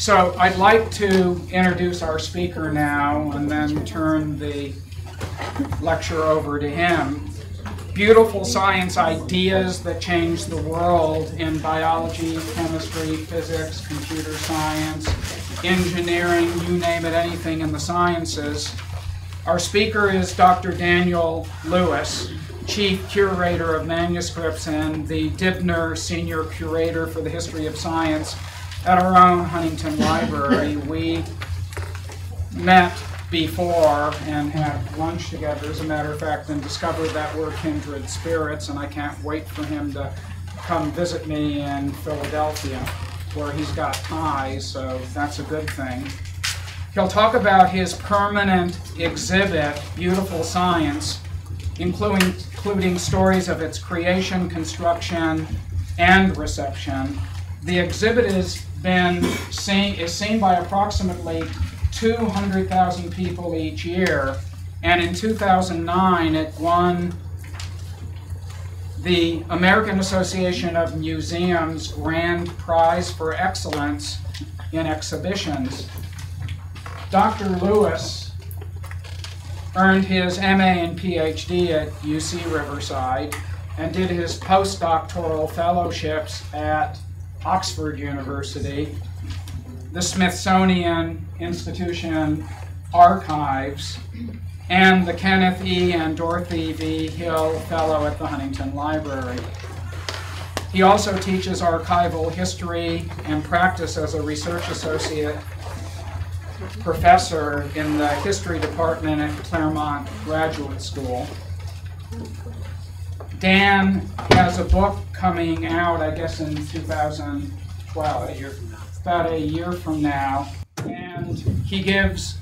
So I'd like to introduce our speaker now and then turn the lecture over to him. Beautiful science ideas that change the world in biology, chemistry, physics, computer science, engineering, you name it, anything in the sciences. Our speaker is Dr. Daniel Lewis, Chief Curator of Manuscripts and the Dibner Senior Curator for the History of Science at our own Huntington Library. We met before and had lunch together, as a matter of fact, and discovered that we're kindred spirits, and I can't wait for him to come visit me in Philadelphia, where he's got ties, so that's a good thing. He'll talk about his permanent exhibit, Beautiful Science, including stories of its creation, construction, and reception. The exhibit is seen by approximately 200,000 people each year, and in 2009 it won the American Association of Museums Grand Prize for Excellence in Exhibitions. Dr. Lewis earned his MA and PhD at UC Riverside and did his postdoctoral fellowships at Oxford University, the Smithsonian Institution Archives, and the Kenneth E. and Dorothy V. Hill Fellow at the Huntington Library. He also teaches archival history and practice as a research associate professor in the history department at Claremont Graduate School. Dan has a book coming out, I guess, in 2012, about a year from now, and he gives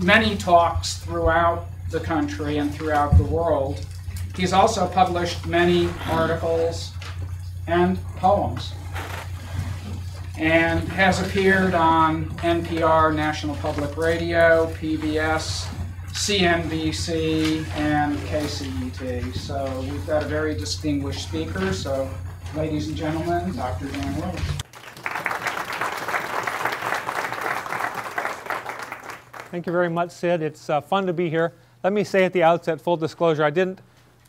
many talks throughout the country and throughout the world. He's also published many articles and poems, and has appeared on NPR, National Public Radio, PBS, CNBC, and KCET. So we've got a very distinguished speaker. So, ladies and gentlemen, Dr. Dan Lewis. Thank you very much, Sid. It's fun to be here. Let me say at the outset, full disclosure, I didn't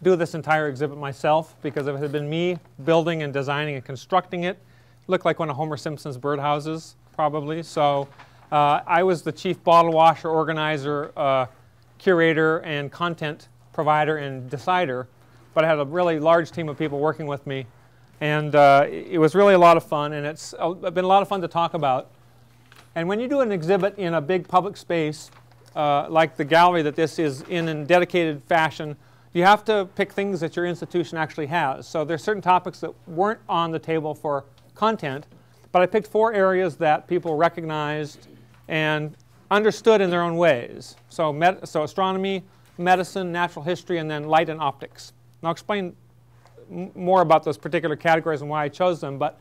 do this entire exhibit myself, because if it had been me building and designing and constructing it, it looked like one of Homer Simpson's birdhouses, probably. So I was the chief bottle washer, organizer, curator, and content provider and decider, but I had a really large team of people working with me, and it was really a lot of fun, and it's been a lot of fun to talk about. And when you do an exhibit in a big public space, like the gallery that this is in dedicated fashion, you have to pick things that your institution actually has. So there's certain topics that weren't on the table for content, but I picked 4 areas that people recognized and understood in their own ways. So astronomy, medicine, natural history, and then light and optics. And I'll explain more about those particular categories and why I chose them, but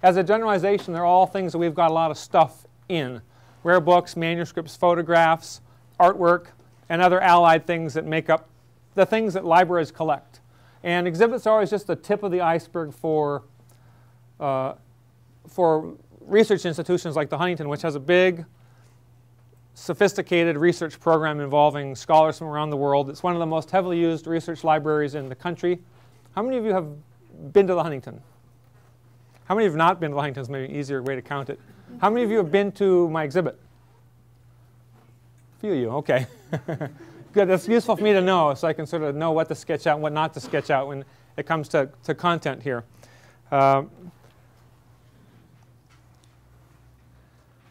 as a generalization, they're all things that we've got a lot of stuff in. Rare books, manuscripts, photographs, artwork, and other allied things that make up the things that libraries collect. And exhibits are always just the tip of the iceberg for research institutions like the Huntington, which has a big, sophisticated research program involving scholars from around the world. It's one of the most heavily used research libraries in the country. How many of you have been to the Huntington? How many have not been to the Huntington? Is maybe an easier way to count it. How many of you have been to my exhibit? A few of you, okay. Good, that's useful for me to know, so I can sort of know what to sketch out and what not to sketch out when it comes to content here.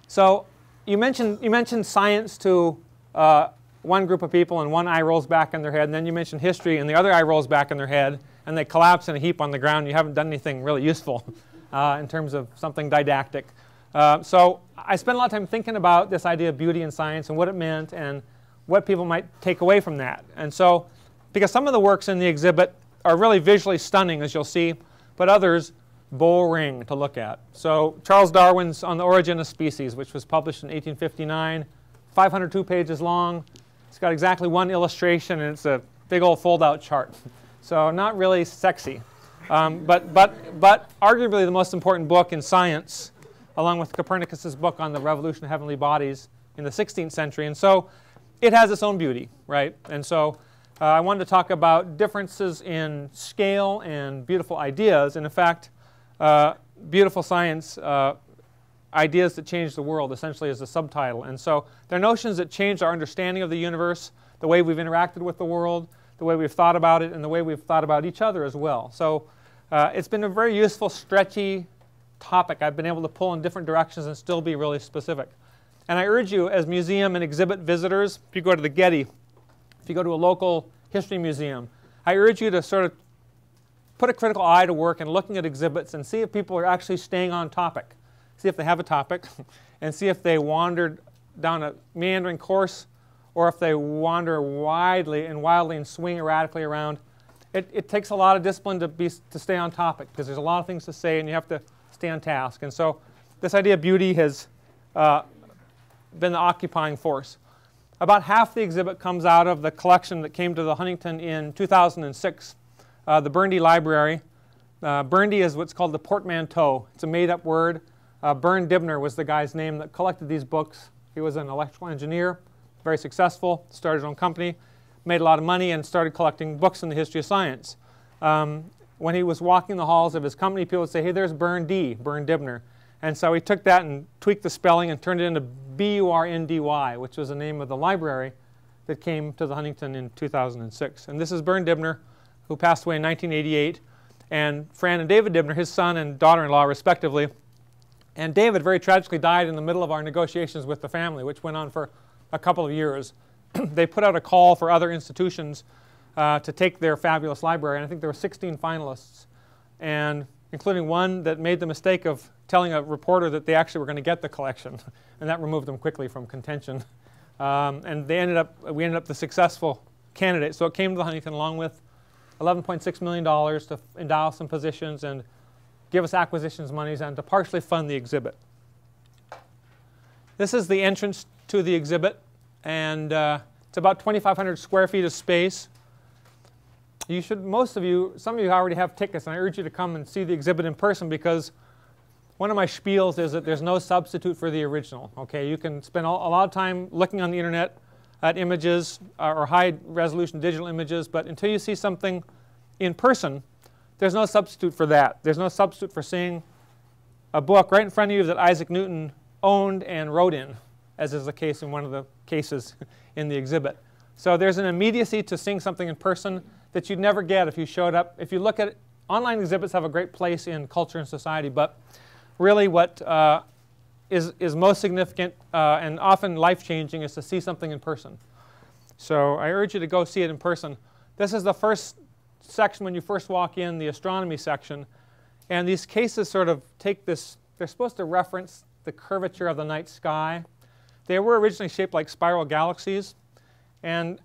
So you mentioned science to one group of people, and one eye rolls back in their head, and then you mention history, and the other eye rolls back in their head, and they collapse in a heap on the ground. You haven't done anything really useful in terms of something didactic. So I spent a lot of time thinking about this idea of beauty in science and what it meant and what people might take away from that. And so, because some of the works in the exhibit are really visually stunning, as you'll see, but others boring to look at. So Charles Darwin's On the Origin of Species, which was published in 1859, 502 pages long. It's got exactly 1 illustration, and it's a big old fold-out chart. So not really sexy. But arguably the most important book in science along with Copernicus's book on the revolution of heavenly bodies in the 16th century. And so it has its own beauty, right? And so I wanted to talk about differences in scale and beautiful ideas. And in fact, beautiful science, ideas that change the world, essentially, is the subtitle. And so there are notions that change our understanding of the universe, the way we've interacted with the world, the way we've thought about it, and the way we've thought about each other as well. So it's been a very useful, stretchy topic I've been able to pull in different directions and still be really specific. And I urge you, as museum and exhibit visitors, if you go to the Getty, if you go to a local history museum, I urge you to sort of put a critical eye to work and looking at exhibits and see if people are actually staying on topic. See if they have a topic, and see if they wandered down a meandering course, or if they wander wildly and swing erratically around. It takes a lot of discipline to stay on topic, because there's a lot of things to say and you have to stay on task. And so this idea of beauty has been the occupying force. About half the exhibit comes out of the collection that came to the Huntington in 2006, the Burndy Library. Burndy is what's called the portmanteau. It's a made-up word. Dibner was the guy's name that collected these books. He was an electrical engineer, very successful, started his own company, made a lot of money, and started collecting books in the history of science. When he was walking the halls of his company, people would say, hey, there's Dibner. And so he took that and tweaked the spelling and turned it into B-U-R-N-D-Y, which was the name of the library that came to the Huntington in 2006. And this is Dibner, who passed away in 1988, and Fran and David Dibner, his son and daughter-in-law, respectively. And David very tragically died in the middle of our negotiations with the family, which went on for a couple of years. They put out a call for other institutions to take their fabulous library, and I think there were 16 finalists, and including one that made the mistake of telling a reporter that they actually were going to get the collection, and that removed them quickly from contention. And we ended up the successful candidate. So it came to the Huntington along with $11.6 million to endow some positions and give us acquisitions monies and to partially fund the exhibit. This is the entrance to the exhibit, and it's about 2,500 square feet of space. You should, some of you already have tickets, and I urge you to come and see the exhibit in person, because one of my spiels is that there's no substitute for the original. Okay, you can spend a lot of time looking on the internet at images or high-resolution digital images, but until you see something in person, there's no substitute for that. There's no substitute for seeing a book right in front of you that Isaac Newton owned and wrote in, as is the case in one of the cases in the exhibit. So there's an immediacy to seeing something in person that you'd never get if you showed up. If you look at it, online exhibits have a great place in culture and society, but really what is most significant and often life-changing is to see something in person. So I urge you to go see it in person. This is the first section when you first walk in, the astronomy section. And these cases sort of take this, they're supposed to reference the curvature of the night sky. They were originally shaped like spiral galaxies, and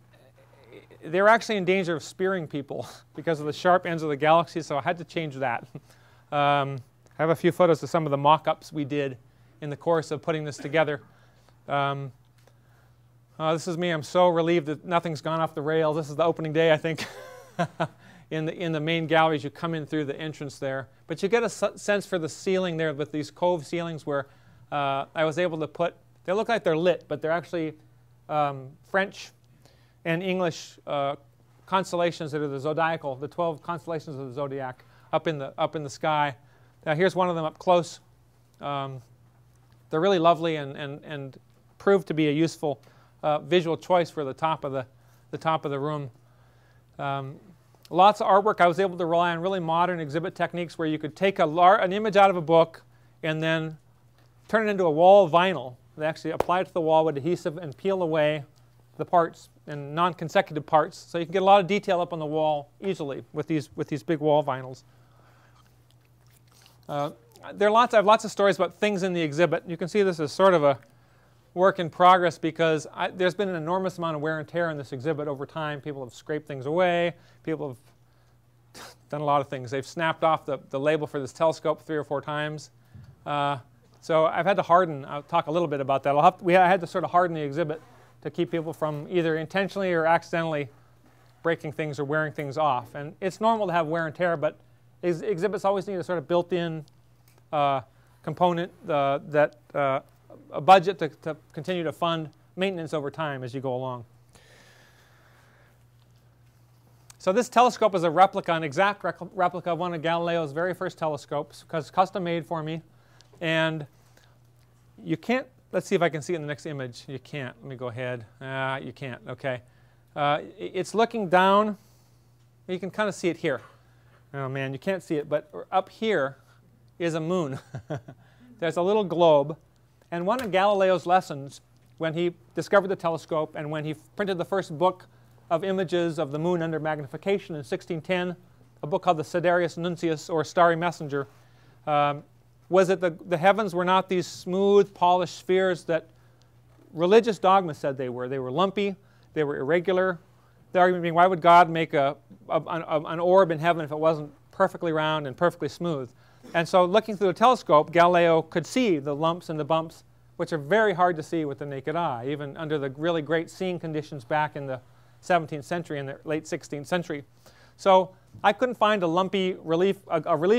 they were actually in danger of spearing people because of the sharp ends of the galaxies, so I had to change that. I have a few photos of some of the mock-ups we did in the course of putting this together. This is me. I'm so relieved that nothing's gone off the rails. This is the opening day, I think. In the main galleries, you come in through the entrance there. But you get a sense for the ceiling there with these cove ceilings where I was able to put, they look like they're lit, but they're actually French and English constellations that are the zodiacal, the 12 constellations of the zodiac up in the sky. Now here's one of them up close. They're really lovely and prove to be a useful visual choice for the top of the room. Lots of artwork. I was able to rely on really modern exhibit techniques where you could take an image out of a book and then turn it into a wall vinyl. They actually apply it to the wall with adhesive and peel away the parts in non-consecutive parts, so you can get a lot of detail up on the wall easily with these big wall vinyls. I have lots of stories about things in the exhibit. You can see this is sort of a work in progress because there's been an enormous amount of wear and tear in this exhibit over time. People have scraped things away. People have done a lot of things. They've snapped off the label for this telescope 3 or 4 times. So I've had to harden. I'll talk a little bit about that. I had to sort of harden the exhibit to keep people from either intentionally or accidentally breaking things or wearing things off. And it's normal to have wear and tear, but exhibits always need a sort of built-in component, a budget to continue to fund maintenance over time as you go along. So this telescope is a replica, an exact replica of one of Galileo's very first telescopes, because it's custom made for me. And you can't, let's see if I can see it in the next image. You can't. Let me go ahead. You can't. Okay. It's looking down. You can kind of see it here. Oh man, you can't see it, but up here is a moon. There's a little globe. And one of Galileo's lessons, when he discovered the telescope and when he printed the first book of images of the moon under magnification in 1610, a book called the Sidereus Nuncius, or Starry Messenger, was that the heavens were not these smooth, polished spheres that religious dogma said they were. They were lumpy, they were irregular. The argument being, why would God make an orb in heaven if it wasn't perfectly round and perfectly smooth? And so looking through the telescope, Galileo could see the lumps and the bumps, which are very hard to see with the naked eye, even under the really great seeing conditions back in the 17th century and the late 16th century. So I couldn't find a lumpy relief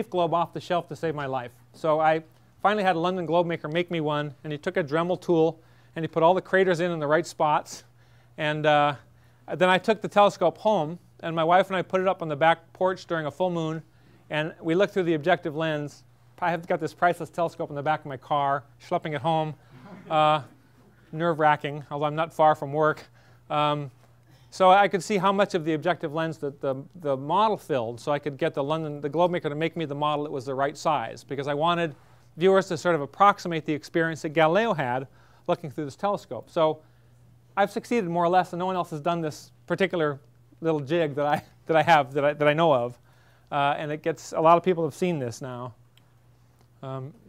globe off the shelf to save my life. So I finally had a London globe maker make me one, and he took a Dremel tool and he put all the craters in the right spots. And then I took the telescope home, and my wife and I put it up on the back porch during a full moon, and we looked through the objective lens. I have got this priceless telescope in the back of my car, schlepping it home. Nerve-wracking, although I'm not far from work. So I could see how much of the objective lens that the model filled, so I could get the globe maker to make me the model that was the right size, because I wanted viewers to sort of approximate the experience that Galileo had looking through this telescope. So I've succeeded more or less, and no one else has done this particular little jig that I know of, and it gets a lot of people have seen this now.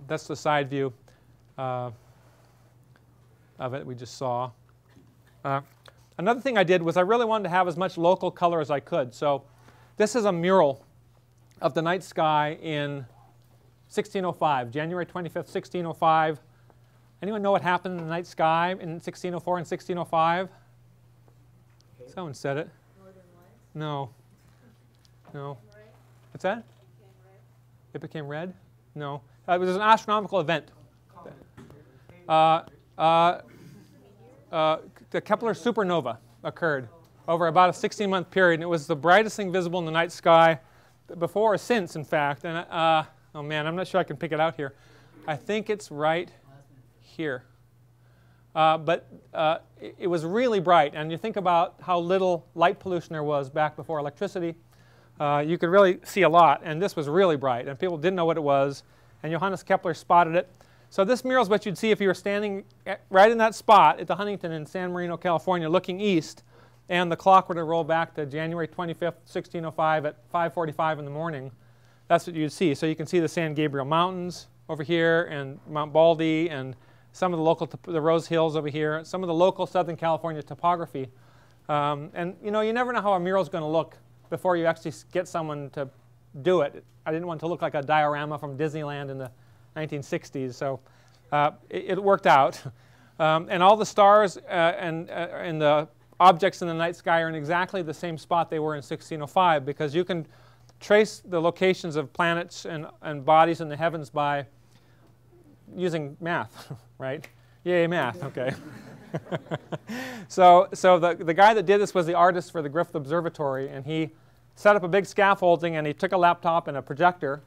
That's the side view of it we just saw. Another thing I did was I really wanted to have as much local color as I could. So this is a mural of the night sky in 1605, January 25th, 1605. Anyone know what happened in the night sky in 1604 and 1605? Someone said it. Northern Lights? No. No. What's that? It became red? No. It was an astronomical event. The Kepler supernova occurred over about a 16-month period, and it was the brightest thing visible in the night sky before or since, in fact. And oh man, I'm not sure I can pick it out here. I think it's right here. But it was really bright, and you think about how little light pollution there was back before electricity. You could really see a lot, and this was really bright, and people didn't know what it was, and Johannes Kepler spotted it. So this mural is what you'd see if you were standing right in that spot at the Huntington in San Marino, California, looking east, and the clock were to roll back to January 25th, 1605 at 5:45 in the morning. That's what you'd see. So you can see the San Gabriel Mountains over here, and Mount Baldy, and some of the local, the Rose Hills over here, some of the local Southern California topography. And you know, you never know how a mural is going to look before you actually get someone to do it. I didn't want it to look like a diorama from Disneyland in the 1960s, so it worked out. And all the stars and the objects in the night sky are in exactly the same spot they were in 1605, because you can trace the locations of planets and bodies in the heavens by using math, right? Yay, math, okay. So the guy that did this was the artist for the Griffith Observatory, and he set up a big scaffolding, and he took a laptop and a projector.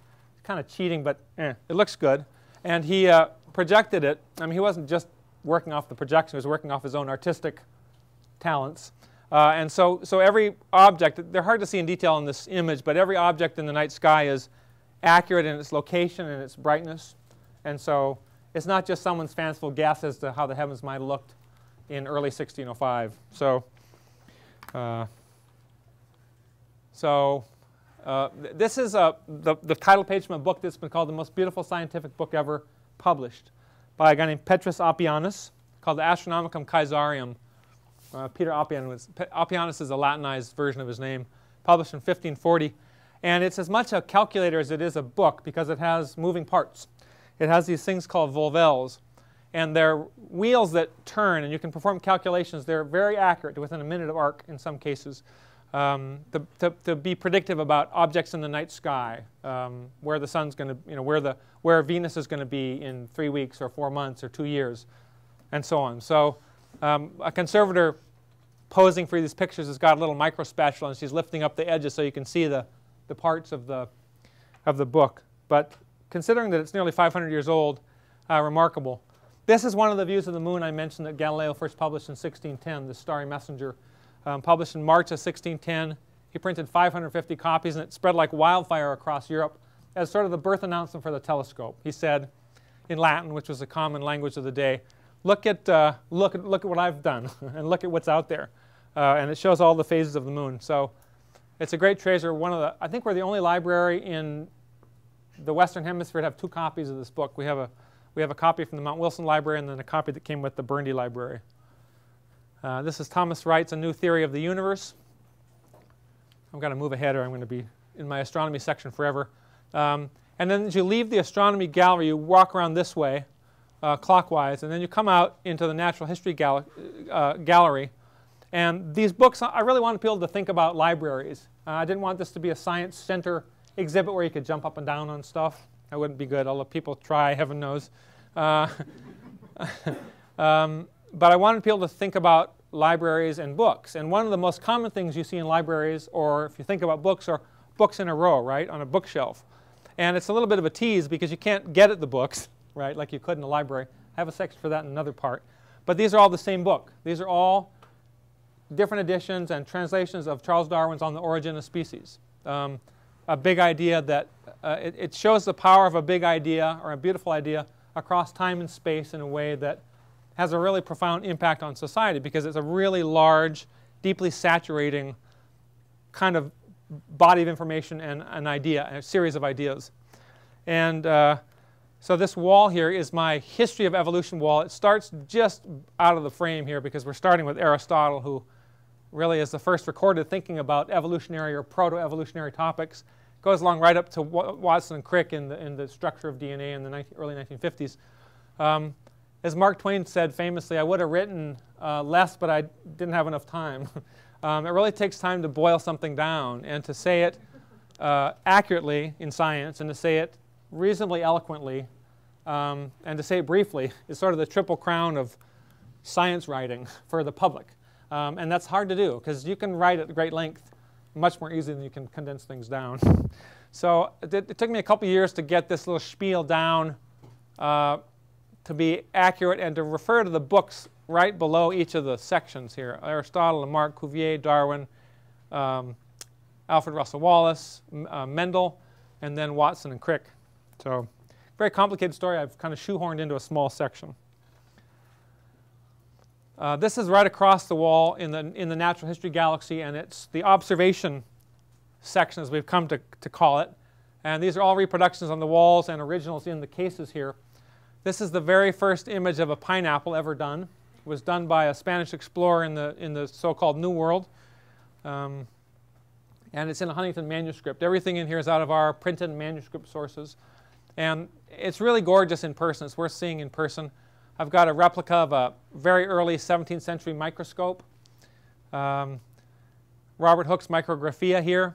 Kind of cheating, but it looks good. And he projected it. I mean, he wasn't just working off the projection, he was working off his own artistic talents. And so every object, they're hard to see in detail in this image, but every object in the night sky is accurate in its location and its brightness. And so it's not just someone's fanciful guess as to how the heavens might have looked in early 1605. This is the title page from a book that's been called the most beautiful scientific book ever published by a guy named Petrus Oppianus, called the Astronomicum Caesarium. Peter Oppianus is a Latinized version of his name, published in 1540. And it's as much a calculator as it is a book, because it has moving parts. It has these things called volvels, and they're wheels that turn, and you can perform calculations. They're very accurate to within a minute of arc in some cases. to be predictive about objects in the night sky, where the sun's going to, where Venus is going to be in 3 weeks or 4 months or 2 years, and so on. So a conservator posing for these pictures has got a little micro spatula, and she's lifting up the edges so you can see the parts of the book. But considering that it's nearly 500 years old, remarkable. This is one of the views of the moon I mentioned that Galileo first published in 1610, the Starry Messenger, published in March of 1610. He printed 550 copies, and it spread like wildfire across Europe as sort of the birth announcement for the telescope. He said, in Latin, which was the common language of the day, look at what I've done, and look at what's out there. And it shows all the phases of the moon. So it's a great treasure. I think we're the only library in the Western Hemisphere to have 2 copies of this book. We have a copy from the Mount Wilson Library, and then a copy that came with the Burndy Library. This is Thomas Wright's A New Theory of the Universe. I've got to move ahead or I'm going to be in my astronomy section forever. And then as you leave the astronomy gallery, you walk around this way, clockwise, and then you come out into the natural history gallery. And these books, I really wanted people to think about libraries. I didn't want this to be a science center exhibit where you could jump up and down on stuff. That wouldn't be good. I'll let people try, heaven knows. But I wanted people to think about libraries and books. And one of the most common things you see in libraries, or if you think about books, are books in a row, right, on a bookshelf. And it's a little bit of a tease because you can't get at the books, right, like you could in a library. I have a section for that in another part. But these are all the same book. These are all different editions and translations of Charles Darwin's On the Origin of Species. A big idea that it shows the power of a big idea or a beautiful idea across time and space in a way that has a really profound impact on society because it's a really large, deeply saturating kind of body of information and an idea, a series of ideas. And so this wall here is my history of evolution wall. It starts just out of the frame here because we're starting with Aristotle, who really is the first recorded thinking about evolutionary or proto-evolutionary topics. Goes along right up to Watson and Crick in the structure of DNA in the early 1950s. As Mark Twain said famously, I would have written less, but I didn't have enough time. It really takes time to boil something down and to say it accurately in science and to say it reasonably eloquently and to say it briefly is sort of the triple crown of science writing for the public. And that's hard to do because you can write at great length much more easily than you can condense things down. So it took me a couple years to get this little spiel down to be accurate and to refer to the books right below each of the sections here. Aristotle, Lamarck, Cuvier, Darwin, Alfred Russel Wallace, Mendel, and then Watson and Crick. So very complicated story I've kind of shoehorned into a small section. This is right across the wall in the natural history galaxy, and it's the observation section, as we've come to call it. And these are all reproductions on the walls and originals in the cases here. This is the very first image of a pineapple ever done. It was done by a Spanish explorer in the so-called New World. And it's in a Huntington manuscript. Everything in here is out of our printed manuscript sources. And it's really gorgeous in person. It's worth seeing in person. I've got a replica of a very early 17th century microscope. Robert Hooke's Micrographia here.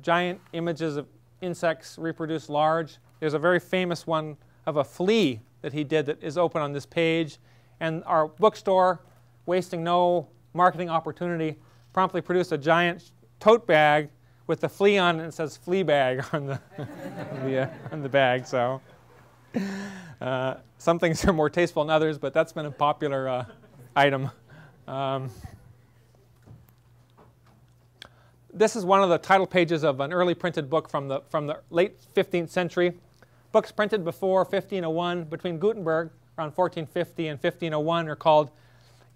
Giant images of insects reproduced large. There's a very famous one of a flea that he did that is open on this page. And our bookstore, wasting no marketing opportunity, promptly produced a giant tote bag with the flea on it, and it says flea bag on the bag. So some things are more tasteful than others, but that's been a popular item. This is one of the title pages of an early printed book from the late 15th century. Books printed before 1501, between Gutenberg around 1450 and 1501, are called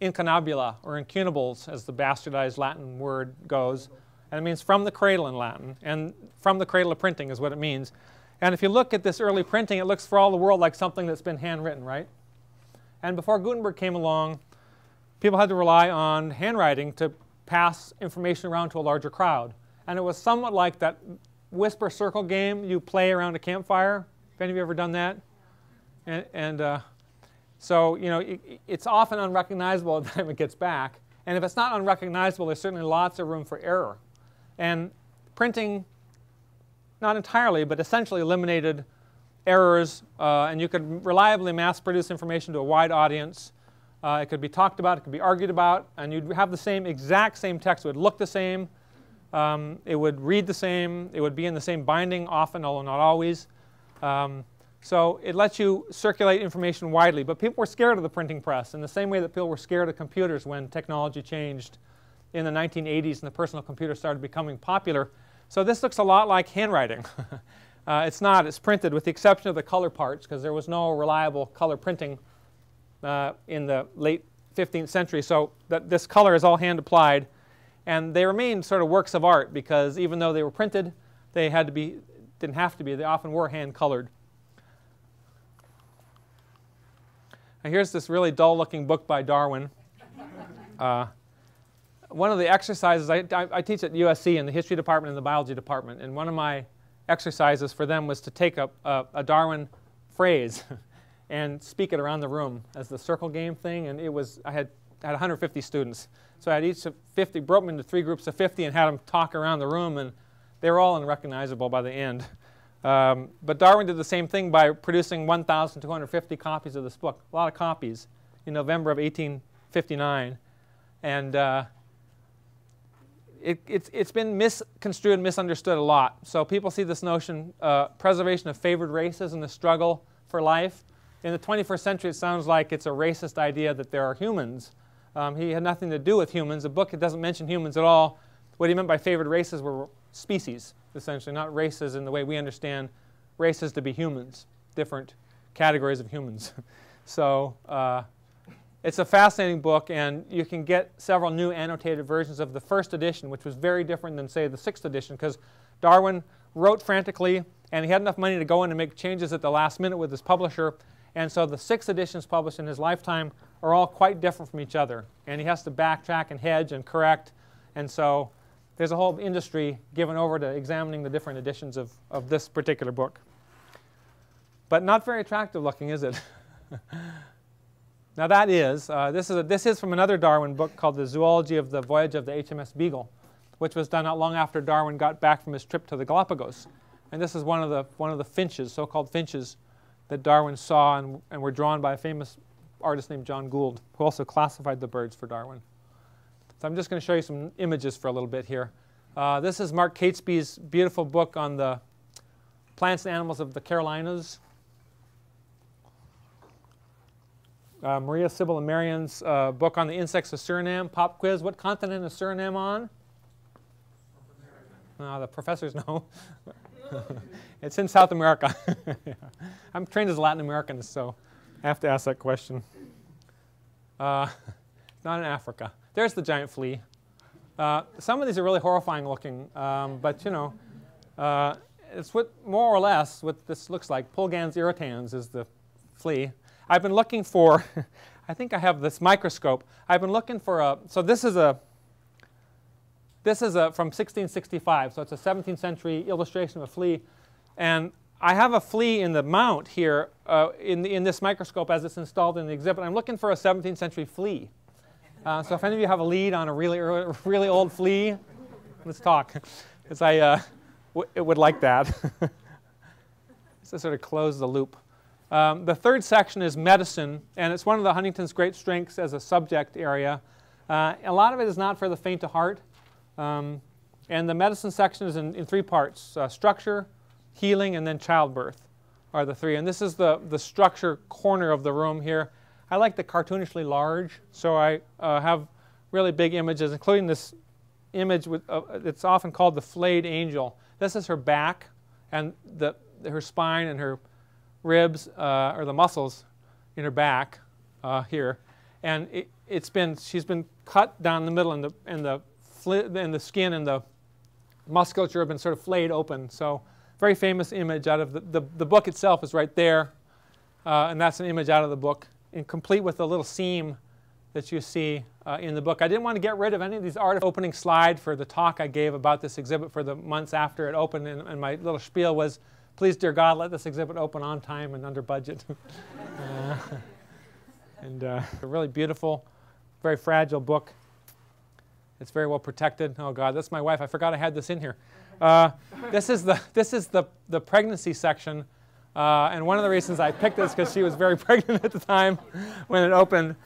incunabula, or incunables, as the bastardized Latin word goes. And it means from the cradle in Latin, and from the cradle of printing is what it means. And if you look at this early printing, it looks for all the world like something that's been handwritten, right? And before Gutenberg came along, people had to rely on handwriting to pass information around to a larger crowd. And it was somewhat like that whisper circle game you play around a campfire. Have any of you ever done that? So, you know, it's often unrecognizable by the time it gets back. And if it's not unrecognizable, there's certainly lots of room for error. And printing, not entirely, but essentially eliminated errors, and you could reliably mass produce information to a wide audience. It could be talked about, it could be argued about, and you'd have the exact same text. It would look the same, it would read the same, it would be in the same binding often, although not always. So it lets you circulate information widely. But people were scared of the printing press in the same way that people were scared of computers when technology changed in the 1980s and the personal computer started becoming popular. So this looks a lot like handwriting. It's not. It's printed with the exception of the color parts, because there was no reliable color printing in the late 15th century. So this color is all hand applied. And they remain sort of works of art because even though they were printed, they had to be, didn't have to be, they often were hand colored. And here's this really dull looking book by Darwin. One of the exercises, I teach at USC in the history department and the biology department, and one of my exercises for them was to take a Darwin phrase and speak it around the room as the circle game thing. And it was, I had 150 students. So I had each of 50, broke them into 3 groups of 50 and had them talk around the room, and they were all unrecognizable by the end. But Darwin did the same thing by producing 1,250 copies of this book, a lot of copies, in November of 1859. And it's been misconstrued and misunderstood a lot. So people see this notion, preservation of favored races in the struggle for life. In the 21st century, it sounds like it's a racist idea that there are humans. He had nothing to do with humans. The book, it doesn't mention humans at all. What he meant by favored races were species, essentially, not races in the way we understand races to be humans, different categories of humans. So it's a fascinating book, and you can get several new annotated versions of the first edition, which was very different than, say, the 6th edition, because Darwin wrote frantically, and he had enough money to go in and make changes at the last minute with his publisher. And so the 6 editions published in his lifetime are all quite different from each other. And he has to backtrack and hedge and correct. And so there's a whole industry given over to examining the different editions of this particular book. But not very attractive looking, is it? Now that is, this is from another Darwin book called The Zoology of the Voyage of the HMS Beagle, which was done not long after Darwin got back from his trip to the Galapagos. And this is one of the finches, so-called finches, that Darwin saw and were drawn by a famous artist named John Gould, who also classified the birds for Darwin. So I'm just going to show you some images for a little bit here. This is Mark Catesby's beautiful book on the plants and animals of the Carolinas. Maria, Sybil, and Marion's book on the insects of Suriname. Pop quiz, what continent is Suriname on? The professors know. It's in South America. Yeah. I'm trained as a Latin American, so I have to ask that question. Not in Africa. There's the giant flea. Some of these are really horrifying looking, but you know, it's what more or less what this looks like. Pulgans irritans is the flea. I've been looking for, I think I have this microscope. I've been looking for a, so this is from 1665, so it's a 17th century illustration of a flea. And I have a flea in the mount here in this microscope as it's installed in the exhibit. I'm looking for a 17th century flea. So if any of you have a lead on a really old flea, let's talk, because I would like that. Just to sort of close the loop. The third section is medicine, and it's one of the Huntington's great strengths as a subject area. A lot of it is not for the faint of heart. And the medicine section is in 3 parts. Structure, healing, and then childbirth are the 3. And this is the structure corner of the room here. I like the cartoonishly large, so I have really big images, including this image with, it's often called the flayed angel. This is her back, and her spine and her ribs, or the muscles in her back here. And she's been cut down the middle, and the skin and the musculature have been sort of flayed open. So very famous image out of the book itself is right there. And that's an image out of the book, and complete with the little seam that you see in the book. I didn't want to get rid of any of these opening slide for the talk I gave about this exhibit for the months after it opened, and my little spiel was, please, dear God, let this exhibit open on time and under budget. A really beautiful, very fragile book. It's very well protected. Oh God, that's my wife. I forgot I had this in here. This is the pregnancy section, and one of the reasons I picked this because she was very pregnant at the time when it opened.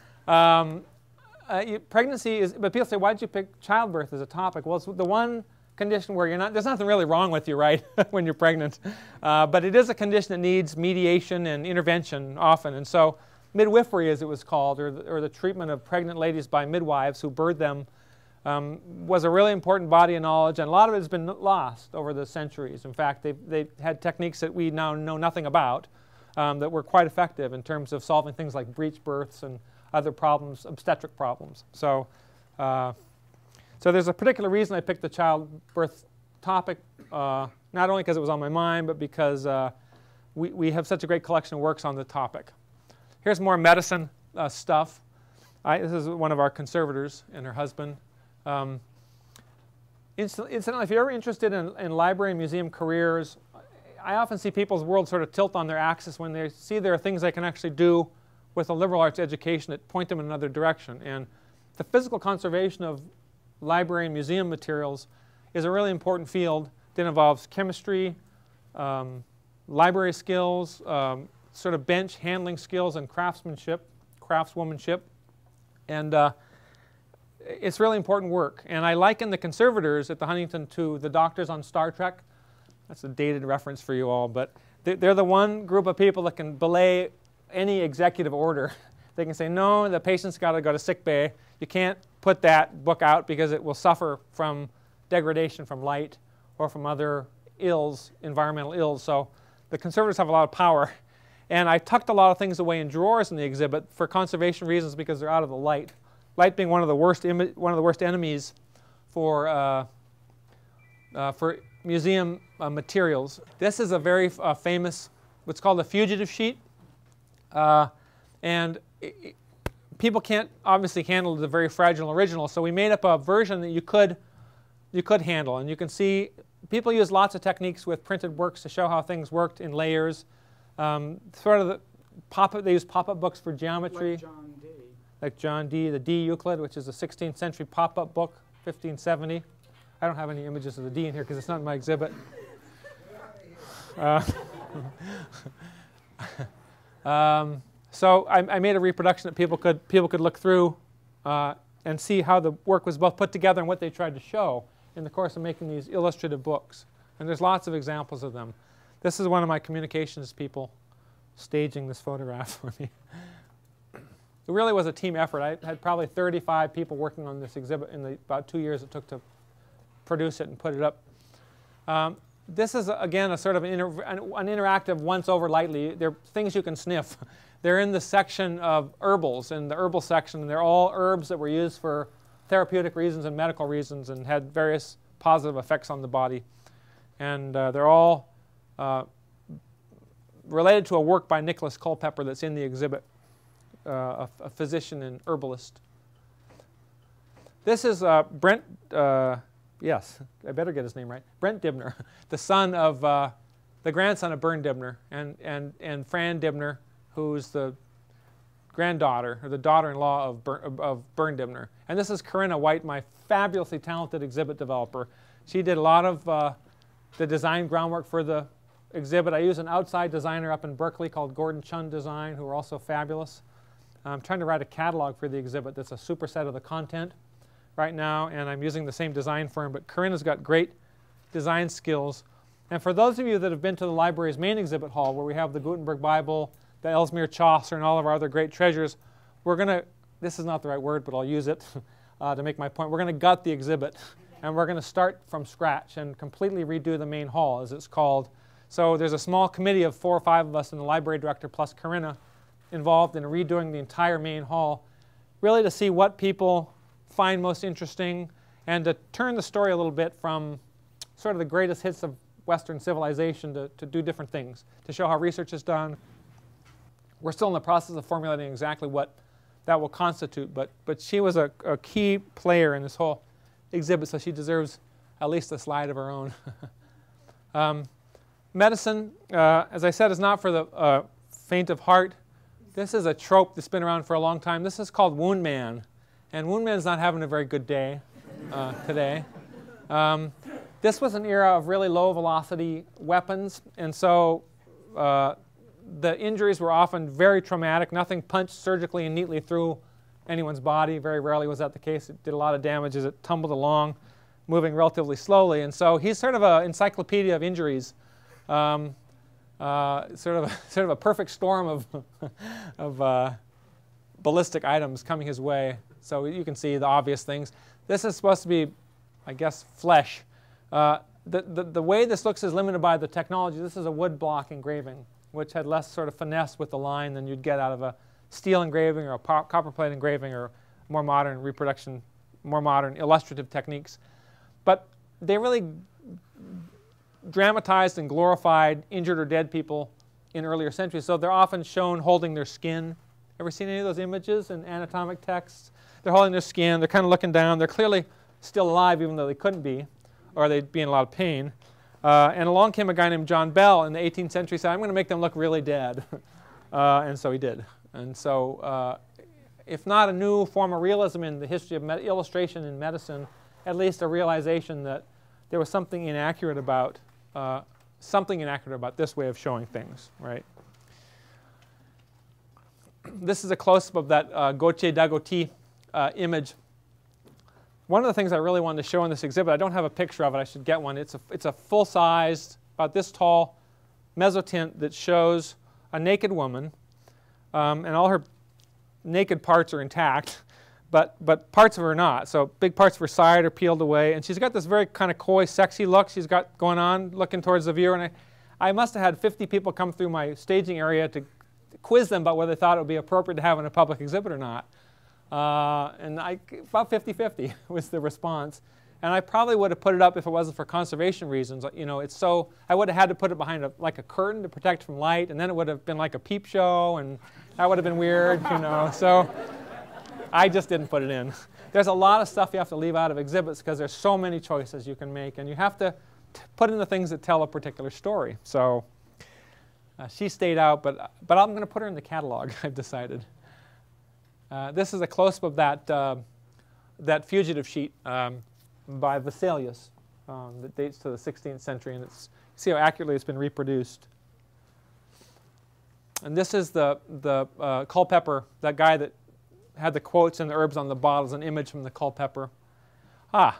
Pregnancy is, but people say, why did you pick childbirth as a topic? Well, it's the one condition where you're not, there's nothing really wrong with you, right, when you're pregnant. But it is a condition that needs mediation and intervention often. And so midwifery, as it was called, or the treatment of pregnant ladies by midwives who birthed them, was a really important body of knowledge. And a lot of it has been lost over the centuries. In fact, they had techniques that we now know nothing about that were quite effective in terms of solving things like breech births and other problems, obstetric problems. So there's a particular reason I picked the childbirth topic, not only because it was on my mind, but because we have such a great collection of works on the topic. Here's more medicine stuff. This is one of our conservators and her husband. Incidentally, if you're ever interested in library and museum careers, I often see people's world sort of tilt on their axis when they see there are things they can actually do with a liberal arts education that point them in another direction. And the physical conservation of library and museum materials is a really important field that involves chemistry, library skills, sort of bench handling skills, and craftswomanship. And it's really important work. And I liken the conservators at the Huntington to the doctors on Star Trek. That's a dated reference for you all, but they're the one group of people that can belay any executive order. They can say, no, the patient's got to go to sick bay. You can't put that book out because it will suffer from degradation from light or from other ills, environmental ills. So the conservators have a lot of power. And I tucked a lot of things away in drawers in the exhibit for conservation reasons because they're out of the light. Light being one of the worst enemies for museum materials. This is a very famous, what's called a fugitive sheet. People can't obviously handle the very fragile original, so we made up a version that you could handle. And you can see people use lots of techniques with printed works to show how things worked in layers. Sort of they use pop-up books for geometry. Like John Dee, the D Euclid, which is a 16th century pop-up book, 1570. I don't have any images of the D in here because it's not in my exhibit. So I made a reproduction that people could look through and see how the work was both put together and what they tried to show in the course of making these illustrative books. And there's lots of examples of them. This is one of my communications people staging this photograph for me. It really was a team effort. I had probably 35 people working on this exhibit in the about 2 years it took to produce it and put it up. This is, again, a sort of an interactive once over lightly. They're things you can sniff. They're in the section of herbals, in the herbal section. They're all herbs that were used for therapeutic reasons and medical reasons and had various positive effects on the body. And they're all related to a work by Nicholas Culpeper that's in the exhibit, a physician and herbalist. This is Brent, yes, I better get his name right, Brent Dibner, the son of, the grandson of Bern Dibner, and Fran Dibner, who's the granddaughter, or the daughter-in-law of Bern Dibner. And this is Corinna White, my fabulously talented exhibit developer. She did a lot of the design groundwork for the exhibit. I use an outside designer up in Berkeley called Gordon Chun Design, who are also fabulous. I'm trying to write a catalog for the exhibit that's a superset of the content right now, and I'm using the same design firm, but Corinna's got great design skills. And for those of you that have been to the library's main exhibit hall, where we have the Gutenberg Bible, the Ellesmere Chaucer, and all of our other great treasures, we're going to, this is not the right word, but I'll use it to make my point. We're going to gut the exhibit, and we're going to start from scratch and completely redo the main hall, as it's called. So there's a small committee of 4 or 5 of us and the library director plus Corinna involved in redoing the entire main hall, really to see what people find most interesting and to turn the story a little bit from sort of the greatest hits of Western civilization to do different things, to show how research is done. We're still in the process of formulating exactly what that will constitute, but she was a key player in this whole exhibit, so she deserves at least a slide of her own. Medicine, as I said, is not for the faint of heart. This is a trope that's been around for a long time. This is called Wound Man, and Wound Man's not having a very good day. today. This was an era of really low velocity weapons, and so the injuries were often very traumatic. Nothing punched surgically and neatly through anyone's body. Very rarely was that the case. It did a lot of damage as it tumbled along, moving relatively slowly. And so he's sort of an encyclopedia of injuries, sort of a perfect storm of ballistic items coming his way. So you can see the obvious things. This is supposed to be, I guess, flesh. The way this looks is limited by the technology. This is a wood block engraving, which had less sort of finesse with the line than you'd get out of a steel engraving or a copper plate engraving or more modern reproduction, more modern illustrative techniques. But they really dramatized and glorified injured or dead people in earlier centuries. So they're often shown holding their skin. Ever seen any of those images in anatomic texts? They're holding their skin. They're kind of looking down. They're clearly still alive, even though they couldn't be, or they'd be in a lot of pain. And along came a guy named John Bell in the 18th century, said, I'm going to make them look really dead. And so he did. And so if not a new form of realism in the history of illustration in medicine, at least a realization that there was something inaccurate about this way of showing things, right? This is a close-up of that Gautier d'Agouti image. One of the things I really wanted to show in this exhibit, I don't have a picture of it, I should get one. It's a full-sized, about this tall, mezzotint that shows a naked woman, and all her naked parts are intact, but parts of her are not. So big parts of her side are peeled away, and she's got this very kind of coy, sexy look she's got going on, looking towards the viewer. And I must have had 50 people come through my staging area to quiz them about whether they thought it would be appropriate to have in a public exhibit or not. And about 50-50 was the response. And I probably would have put it up if it wasn't for conservation reasons. You know, it's so, I would have had to put it behind like a curtain to protect from light, and then it would have been like a peep show, and that would have been weird, you know. So I just didn't put it in. There's a lot of stuff you have to leave out of exhibits because there's so many choices you can make, and you have to put in the things that tell a particular story. So she stayed out, but I'm going to put her in the catalog, I've decided. This is a close-up of that Fugitive Sheet by Vesalius that dates to the 16th century, and see how accurately it's been reproduced. And this is the Culpeper, that guy that had the quotes and the herbs on the bottles, an image from the Culpeper. The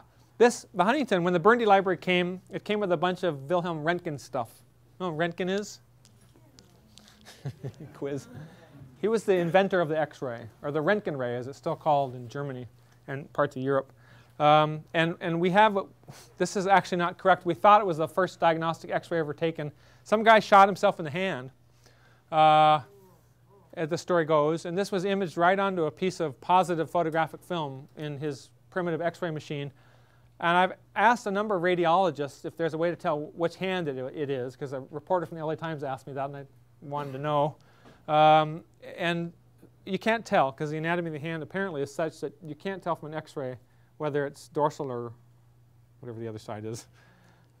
Huntington, when the Burndy library came, it came with a bunch of Wilhelm Röntgen stuff. You know what Röntgen is? Quiz. He was the inventor of the X-ray, or the Röntgen ray, as it's still called in Germany and parts of Europe. And we have, this is actually not correct. We thought it was the first diagnostic X-ray ever taken. Some guy shot himself in the hand, as the story goes. And this was imaged right onto a piece of positive photographic film in his primitive X-ray machine. And I've asked a number of radiologists if there's a way to tell which hand it is, because a reporter from the LA Times asked me that, and I wanted to know. And you can't tell, because the anatomy of the hand apparently is such that you can't tell from an X-ray whether it's dorsal or whatever the other side is,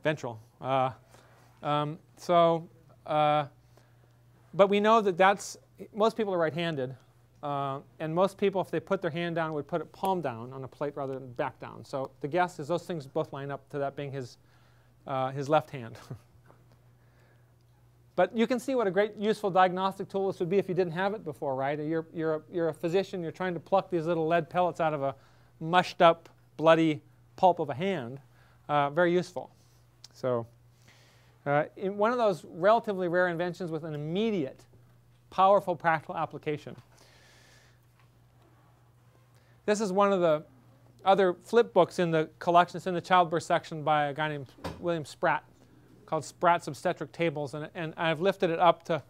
ventral. But we know that most people are right-handed, and most people, if they put their hand down, would put it palm down on a plate rather than back down. So the guess is those things both line up to that being his left hand. But you can see what a great useful diagnostic tool this would be if you didn't have it before, right? You're a physician, you're trying to pluck these little lead pellets out of a mushed up, bloody pulp of a hand. Very useful. So in one of those relatively rare inventions with an immediate, powerful practical application. This is one of the other flip books in the collection. It's in the childbirth section by a guy named William Spratt, called Spratt's Obstetric Tables, and I've lifted it up to,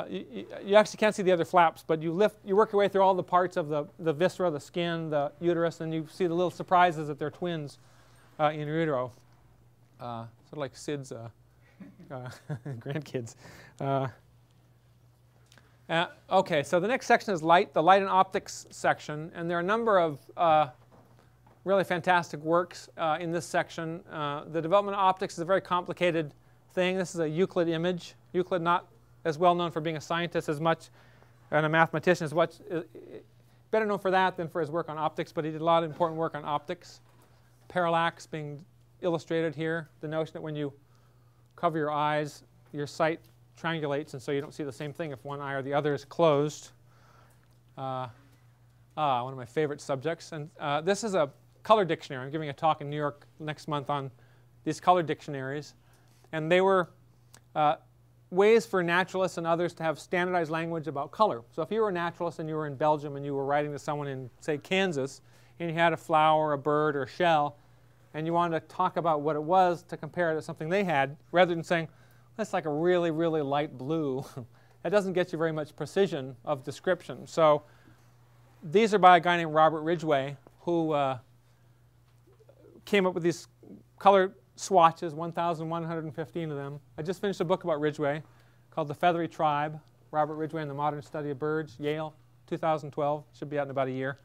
you actually can't see the other flaps, but you work your way through all the parts of the viscera, the skin, the uterus, and you see the little surprises that they're twins in utero, sort of like Sid's grandkids. Okay, so the next section is light, the light and optics section, and there are a number of really fantastic works in this section. The development of optics is a very complicated thing. This is a Euclid image. Euclid not as well known for being a scientist as much, and a mathematician as much, better known for that than for his work on optics, but he did a lot of important work on optics. parallax being illustrated here. The notion that when you cover your eyes, your sight triangulates, and so you don't see the same thing if one eye or the other is closed. One of my favorite subjects. And this is a color dictionary. I'm giving a talk in New York next month on these color dictionaries. And they were ways for naturalists and others to have standardized language about color. So if you were a naturalist and you were in Belgium and you were writing to someone in, say, Kansas, and you had a flower, a bird, or a shell, and you wanted to talk about what it was to compare it to something they had, rather than saying, that's like a really, really light blue, that doesn't get you very much precision of description. So these are by a guy named Robert Ridgway, who came up with these color swatches, 1,115 of them. I just finished a book about Ridgway called The Feathery Tribe, Robert Ridgway and the Modern Study of Birds, Yale, 2012. Should be out in about a year.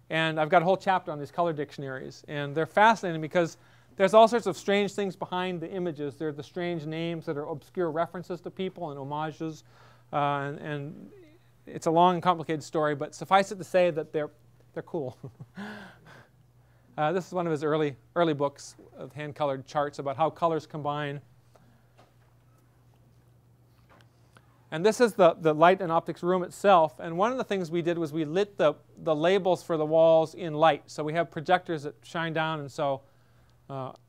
And I've got a whole chapter on these color dictionaries. And they're fascinating because there's all sorts of strange things behind the images. There are the strange names that are obscure references to people and homages. And it's a long and complicated story, but suffice it to say that they're cool. This is one of his early books of hand-colored charts about how colors combine. And this is the light and optics room itself. And one of the things we did was we lit the labels for the walls in light. So we have projectors that shine down, and so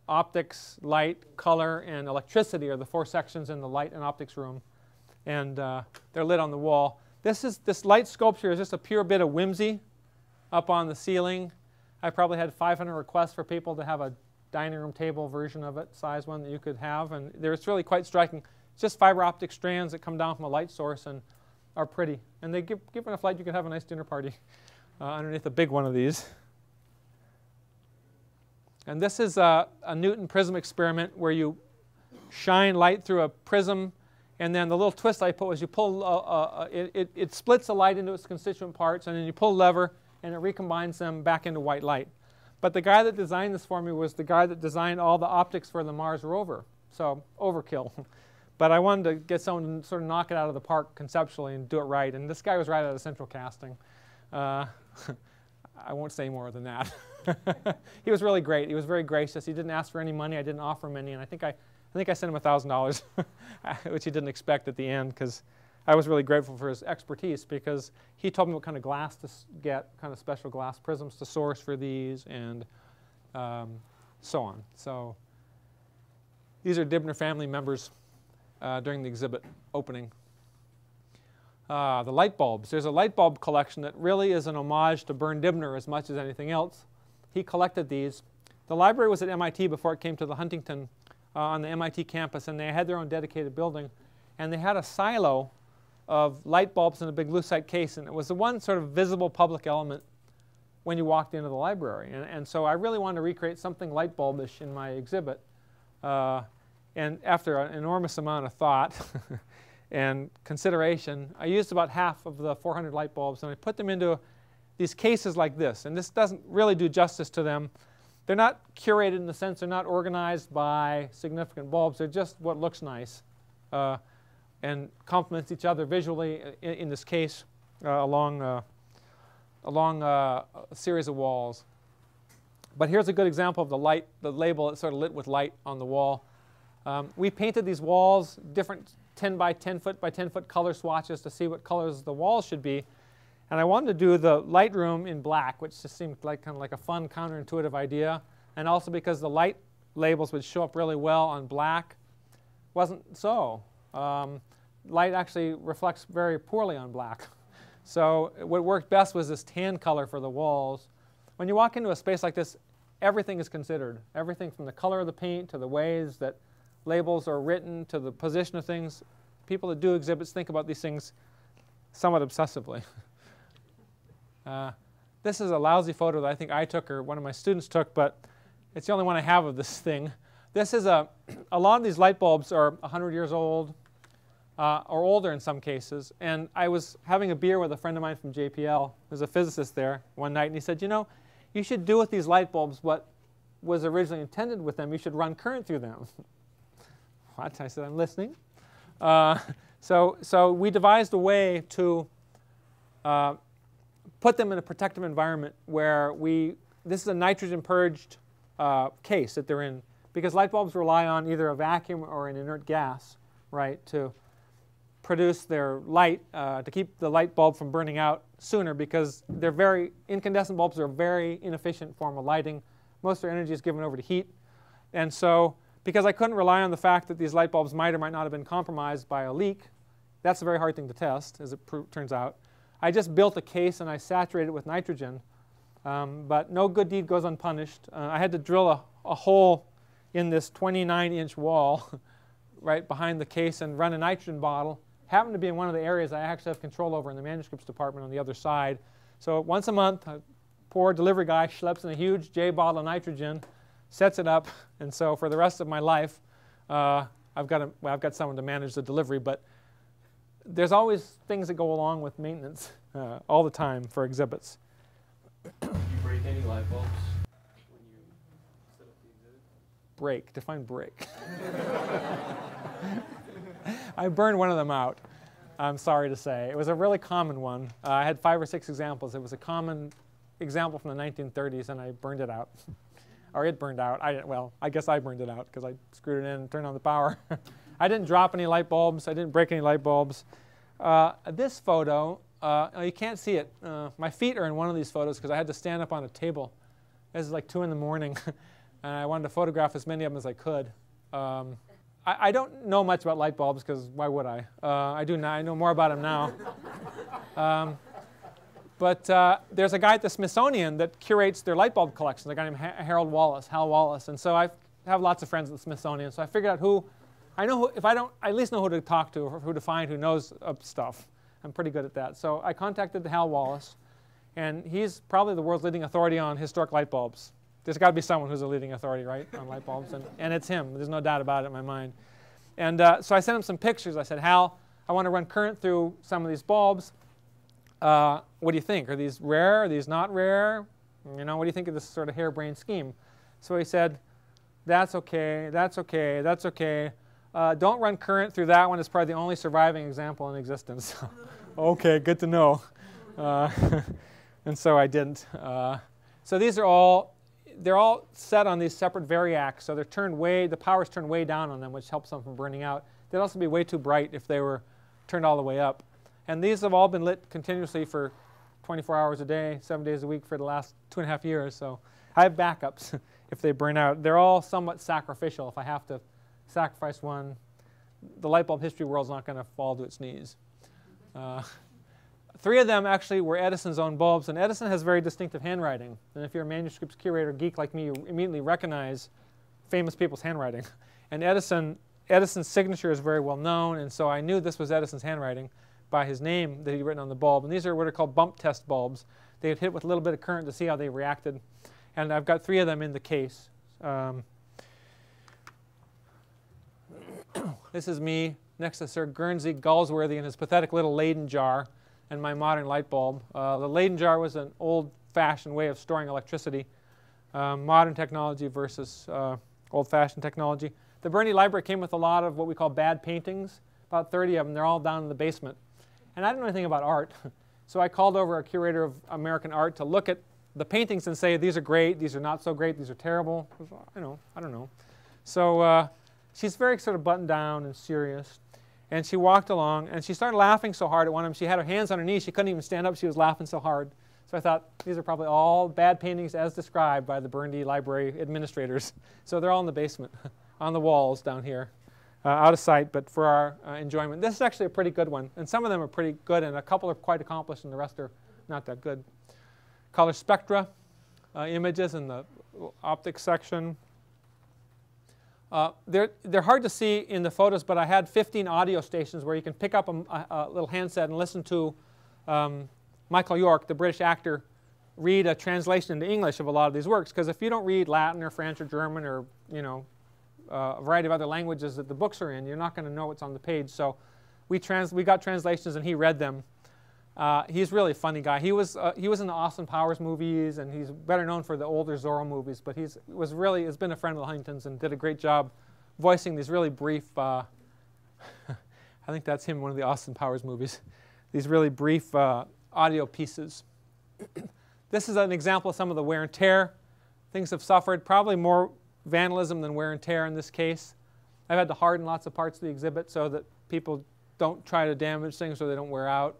optics, light, color, and electricity are the four sections in the light and optics room. And they're lit on the wall. This light sculpture is just a pure bit of whimsy up on the ceiling. I probably had 500 requests for people to have a dining room table version of it, size one that you could have. And it's really quite striking. It's just fiber optic strands that come down from a light source and are pretty. And they give enough light you can have a nice dinner party underneath a big one of these. And this is a Newton prism experiment where you shine light through a prism, and then the little twist I put was you pull, it splits the light into its constituent parts, and then you pull a lever and it recombines them back into white light. But the guy that designed this for me was the guy that designed all the optics for the Mars rover. So overkill. But I wanted to get someone to sort of knock it out of the park conceptually and do it right. And this guy was right out of Central Casting. I won't say more than that. He was really great. He was very gracious. He didn't ask for any money. I didn't offer him any. And I think I sent him $1,000, which he didn't expect at the end, because I was really grateful for his expertise, because he told me what kind of glass to get, kind of special glass prisms to source for these, and so on. So these are Dibner family members during the exhibit opening. The light bulbs. There's a light bulb collection that really is an homage to Bern Dibner as much as anything else. He collected these. The library was at MIT before it came to the Huntington on the MIT campus, and they had their own dedicated building. And they had a silo of light bulbs in a big lucite case, and it was the one sort of visible public element when you walked into the library. And so I really wanted to recreate something light bulbish in my exhibit. And after an enormous amount of thought and consideration, I used about half of the 400 light bulbs, and I put them into these cases like this. And this doesn't really do justice to them. They're not curated in the sense they're not organized by significant bulbs. They're just what looks nice and complements each other visually in this case along a series of walls. But here's a good example of the label that's sort of lit with light on the wall. We painted these walls, different 10 by 10 foot by 10 foot color swatches to see what colors the walls should be. And I wanted to do the light room in black, which just seemed like kind of like a fun, counterintuitive idea. And also because the light labels would show up really well on black. Wasn't so. Light actually reflects very poorly on black. So what worked best was this tan color for the walls. When you walk into a space like this, everything is considered. Everything from the color of the paint to the ways that labels are written to the position of things. People that do exhibits think about these things somewhat obsessively. This is a lousy photo that I think I took or one of my students took, but it's the only one I have of this thing. This is a lot of these light bulbs are 100 years old or older in some cases. And I was having a beer with a friend of mine from JPL, who's a physicist there, one night, and he said, you know, you should do with these light bulbs what was originally intended with them. You should run current through them. What? I said, I'm listening. So we devised a way to put them in a protective environment where we this is a nitrogen purged case that they're in, because light bulbs rely on either a vacuum or an inert gas, right, to produce their light, to keep the light bulb from burning out sooner, because incandescent bulbs are a very inefficient form of lighting. Most of their energy is given over to heat. And so, because I couldn't rely on the fact that these light bulbs might or might not have been compromised by a leak, that's a very hard thing to test, as it turns out, I just built a case and I saturated it with nitrogen. But no good deed goes unpunished. I had to drill a hole in this 29-inch wall right behind the case and run a nitrogen bottle. Happened to be in one of the areas I actually have control over in the manuscripts department on the other side. So once a month, a poor delivery guy schleps in a huge J bottle of nitrogen, sets it up, and so for the rest of my life, I've got someone to manage the delivery. But there's always things that go along with maintenance all the time for exhibits. Did you break any light bulbs when you set up the exhibit? Break. Define break. I burned one of them out, I'm sorry to say. It was a really common one. I had 5 or 6 examples. It was a common example from the 1930s, and I burned it out. Or it burned out. I guess I burned it out because I screwed it in and turned on the power. I didn't drop any light bulbs. I didn't break any light bulbs. This photo, you can't see it. My feet are in one of these photos because I had to stand up on a table. This is like 2 in the morning, and I wanted to photograph as many of them as I could. I don't know much about light bulbs because why would I? I do now. I know more about them now. But there's a guy at the Smithsonian that curates their light bulb collections, a guy named Hal Wallace. And so I have lots of friends at the Smithsonian. So I figured out who, if I don't, I at least know who to talk to or who to find who knows stuff. I'm pretty good at that. So I contacted Hal Wallace, and he's probably the world's leading authority on historic light bulbs. There's got to be someone who's a leading authority, right, on light bulbs, and it's him. There's no doubt about it in my mind. And so I sent him some pictures. I said, Hal, I want to run current through some of these bulbs. What do you think? Are these rare? Are these not rare? You know, what do you think of this sort of harebrained scheme? So he said, that's okay, that's okay, that's okay. Don't run current through that one. It's probably the only surviving example in existence. Okay, good to know. And so I didn't. So these are all, they're all set on these separate variacs. So they're turned the power's turned way down on them, which helps them from burning out. They'd also be way too bright if they were turned all the way up. And these have all been lit continuously for 24 hours a day, 7 days a week for the last 2.5 years. So I have backups if they burn out. They're all somewhat sacrificial. If I have to sacrifice one, the light bulb history world's not going to fall to its knees. 3 of them actually were Edison's own bulbs, and Edison has very distinctive handwriting. And if you're a manuscripts curator geek like me, you immediately recognize famous people's handwriting. And Edison's signature is very well known, and so I knew this was Edison's handwriting by his name that he'd written on the bulb. And these are what are called bump test bulbs. They would hit with a little bit of current to see how they reacted. And I've got 3 of them in the case. This is me next to Sir Guernsey Galsworthy and his pathetic little Leyden jar and my modern light bulb. The Leyden jar was an old-fashioned way of storing electricity. Modern technology versus old-fashioned technology. The Burndy library came with a lot of what we call bad paintings, about 30 of them. They're all down in the basement. And I didn't know anything about art. So I called over a curator of American art to look at the paintings and say, these are great, these are not so great, these are terrible. I don't know. So she's very sort of buttoned down and serious. And she walked along, and she started laughing so hard at one of them. She had her hands on her knees. She couldn't even stand up. She was laughing so hard. So I thought, these are probably all bad paintings as described by the Burndy library administrators. So they're all in the basement, on the walls down here, out of sight, but for our enjoyment. This is actually a pretty good one. And some of them are pretty good, and a couple are quite accomplished, and the rest are not that good. Color spectra, images in the optics section. They're hard to see in the photos, but I had 15 audio stations where you can pick up a little handset and listen to Michael York, the British actor, read a translation into English of a lot of these works. Because if you don't read Latin or French or German or a variety of other languages that the books are in, you're not going to know what's on the page. So we got translations and he read them. He's really a funny guy. He was in the Austin Powers movies, and he's better known for the older Zorro movies. But has been a friend of the Huntingtons and did a great job voicing these really brief. I think that's him in one of the Austin Powers movies. These really brief audio pieces. This is an example of some of the wear and tear Things have suffered probably more vandalism than wear and tear in this case. I've had to harden lots of parts of the exhibit so that people don't try to damage things so they don't wear out.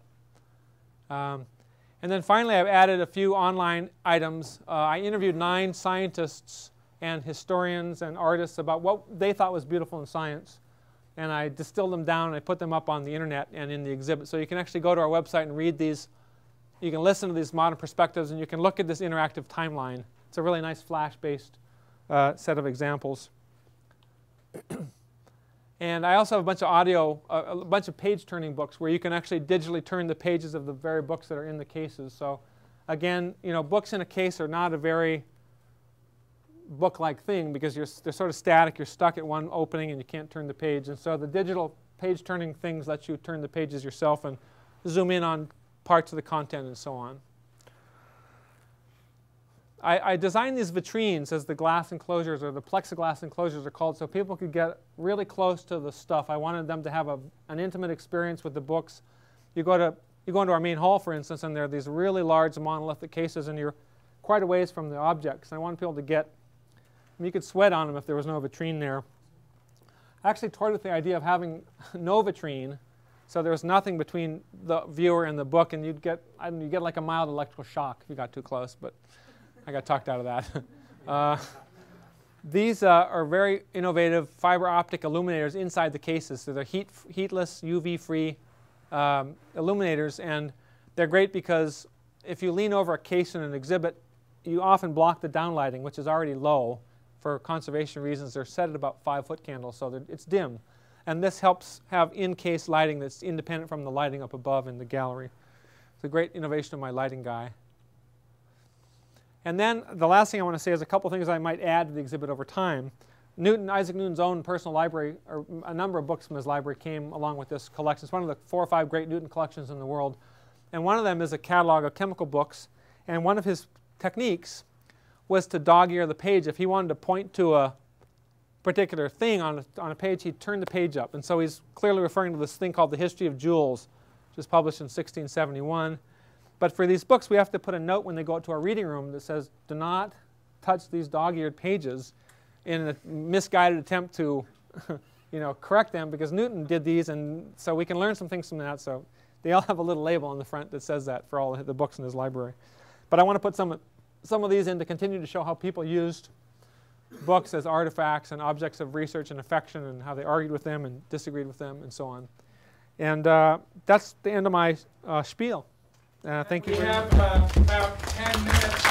And then finally, I've added a few online items. I interviewed 9 scientists and historians and artists about what they thought was beautiful in science. And I distilled them down and I put them up on the internet and in the exhibit. So you can actually go to our website and read these. You can listen to these modern perspectives and you can look at this interactive timeline. It's a really nice Flash-based set of examples. And I also have a bunch of audio, a bunch of page-turning books where you can actually digitally turn the pages of the very books that are in the cases. So again, you know, books in a case are not a very book-like thing because they're sort of static. You're stuck at one opening and you can't turn the page. And so the digital page-turning things let you turn the pages yourself and zoom in on parts of the content and so on. I designed these vitrines as the glass enclosures, or the plexiglass enclosures are called, so people could get really close to the stuff. I wanted them to have an intimate experience with the books. You go into our main hall, for instance, and there are these really large monolithic cases, and you're quite a ways from the objects. And I wanted people to get, I mean, you could sweat on them if there was no vitrine there. I actually toyed with the idea of having no vitrine, so there was nothing between the viewer and the book, and you'd get like a mild electrical shock if you got too close, but I got talked out of that. These are very innovative fiber optic illuminators inside the cases. So they're heatless, UV-free illuminators, and they're great because if you lean over a case in an exhibit, you often block the downlighting, which is already low. For conservation reasons, they're set at about 5-foot candles, so it's dim. And this helps have in-case lighting that's independent from the lighting up above in the gallery. It's a great innovation of my lighting guy. And then the last thing I want to say is a couple things I might add to the exhibit over time. Isaac Newton's own personal library, or a number of books from his library came along with this collection. It's one of the 4 or 5 great Newton collections in the world. And one of them is a catalog of chemical books. And one of his techniques was to dog-ear the page. If he wanted to point to a particular thing on a page, he'd turn the page up. And so he's clearly referring to this thing called The History of Jewels, which was published in 1671. But for these books, we have to put a note when they go out to our reading room that says, do not touch these dog-eared pages in a misguided attempt to correct them, because Newton did these, and so we can learn some things from that. So they all have a little label on the front that says that for all the books in his library. But I want to put some of these in to continue to show how people used books as artifacts and objects of research and affection, and how they argued with them and disagreed with them and so on. And that's the end of my spiel. Thank you. We have about 10 minutes.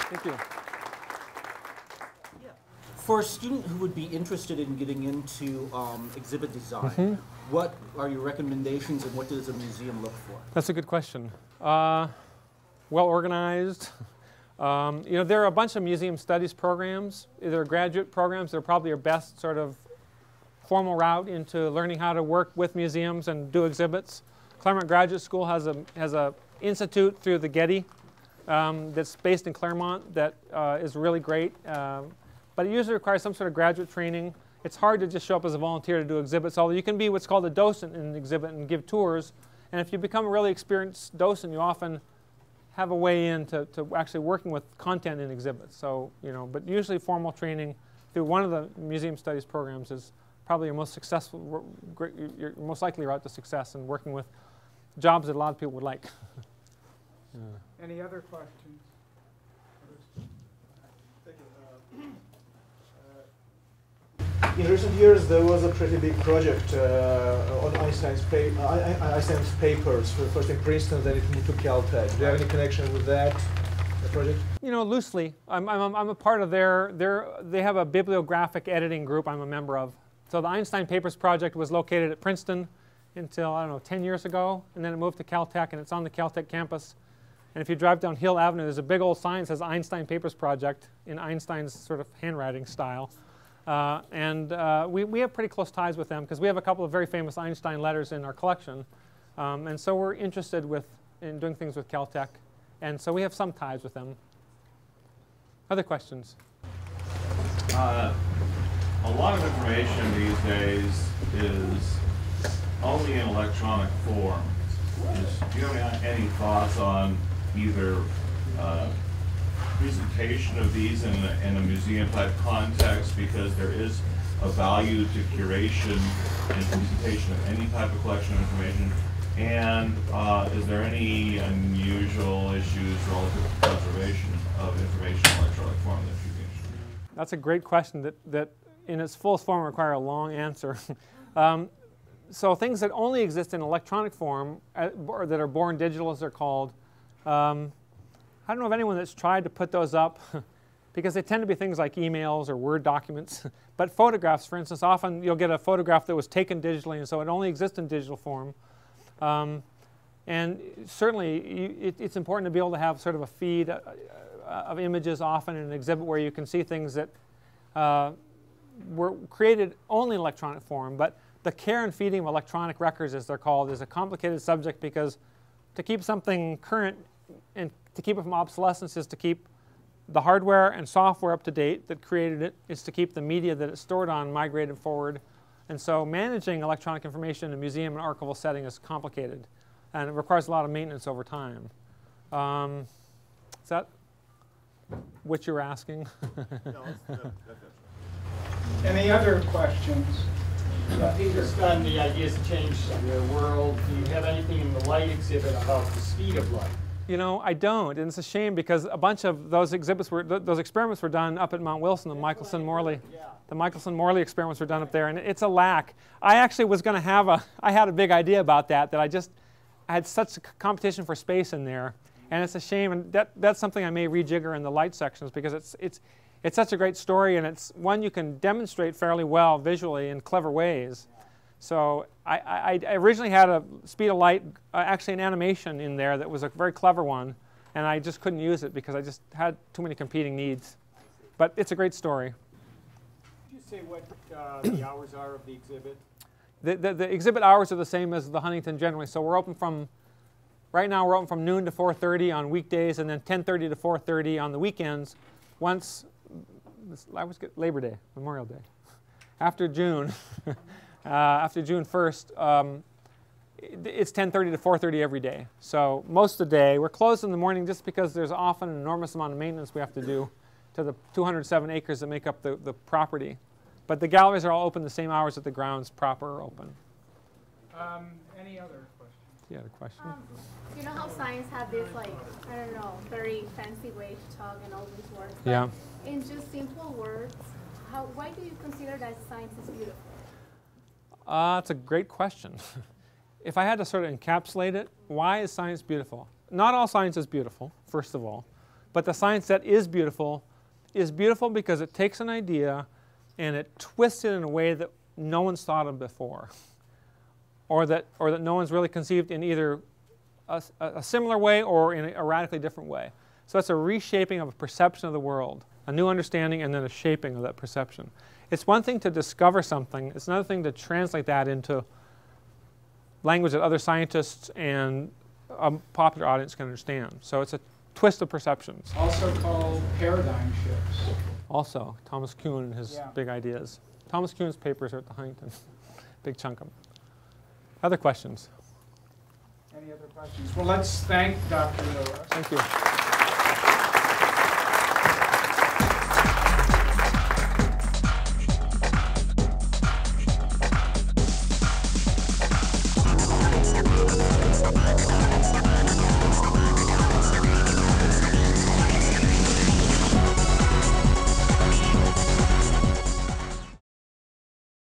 Thank you. Yeah. For a student who would be interested in getting into exhibit design, what are your recommendations and what does a museum look for? That's a good question. Well organized. There are a bunch of museum studies programs. They're graduate programs. They're probably your best sort of formal route into learning how to work with museums and do exhibits. Claremont Graduate School has a institute through the Getty that's based in Claremont that is really great. But it usually requires some sort of graduate training. It's hard to just show up as a volunteer to do exhibits, although you can be what's called a docent in an exhibit and give tours. And if you become a really experienced docent, you often have a way into actually working with content in exhibits. So, but usually formal training through one of the museum studies programs is probably your most successful, your most likely route to success in working with jobs that a lot of people would like. Any other questions? In recent years, there was a pretty big project on Einstein's papers, first in Princeton, then it moved to Caltech. Do you have any connection with that project? Loosely. I'm a part of they have a bibliographic editing group I'm a member of. So the Einstein Papers project was located at Princeton until, I don't know, 10 years ago, and then it moved to Caltech, and it's on the Caltech campus. And if you drive down Hill Avenue, there's a big old sign that says Einstein Papers Project in Einstein's sort of handwriting style. We have pretty close ties with them because we have a couple of very famous Einstein letters in our collection. And so we're interested in doing things with Caltech. And so we have some ties with them. Other questions? A lot of information these days is only in electronic form. Do you have any thoughts on either presentation of these in a museum type context, because there is a value to curation and presentation of any type of collection of information? And is there any unusual issues relative to preservation of information in electronic form that you'd be interested in? That's a great question that in its fullest form require a long answer. So things that only exist in electronic form, or that are born digital as they're called, I don't know of anyone that's tried to put those up because they tend to be things like emails or Word documents. But photographs, for instance, often you'll get a photograph that was taken digitally, and so it only exists in digital form. And certainly it's important to be able to have sort of a feed of images often in an exhibit where you can see things that were created only in electronic form. But the care and feeding of electronic records, as they're called, is a complicated subject, because to keep something current and to keep it from obsolescence is to keep the hardware and software up to date that created it, is to keep the media that it's stored on migrated forward. And so managing electronic information in a museum and archival setting is complicated, and it requires a lot of maintenance over time. Is that what you're asking? Any other questions? Just on the ideas to change the world, do you have anything in the light exhibit about the speed of light? You know, I don't, and it's a shame because a bunch of those exhibits those experiments were done up at Mount Wilson, the Michelson-Morley. The Michelson-Morley experiments were done up there, and it's a lack. I actually was going to have I had a big idea about that I had such a competition for space in there, and it's a shame, and that's something I may rejigger in the light sections, because it's such a great story, and it's one you can demonstrate fairly well visually in clever ways. So I originally had a speed of light, actually an animation in there that was a very clever one, and I just couldn't use it because I just had too many competing needs. But it's a great story. Could you say what the hours are of the exhibit? The exhibit hours are the same as the Huntington generally. So we're open from, right now we're open from noon to 4:30 on weekdays, and then 10:30 to 4:30 on the weekends. Once, I always get Labor Day, Memorial Day. After June, after June 1st, it's 10:30 to 4:30 every day. So most of the day, we're closed in the morning just because there's often an enormous amount of maintenance we have to do to the 207 acres that make up the property. But the galleries are all open the same hours that the grounds proper are open. Any other questions? You had a question? You know how science had this, like, I don't know, very fancy way to talk and all these words? But Yeah. in just simple words, why do you consider that science is beautiful? That's a great question. If I had to sort of encapsulate it, why is science beautiful? Not all science is beautiful, first of all. But the science that is beautiful because it takes an idea and it twists it in a way that no one's thought of before, or that no one's really conceived in either a similar way or in a radically different way. So it's a reshaping of a perception of the world, a new understanding, and then a shaping of that perception. It's one thing to discover something. It's another thing to translate that into language that other scientists and a popular audience can understand. So it's a twist of perceptions. Also called paradigm shifts. Also, Thomas Kuhn and his big ideas. Thomas Kuhn's papers are at the Huntington, big chunk of them. Other questions? Any other questions? Well, let's thank Dr. Lewis. Thank you.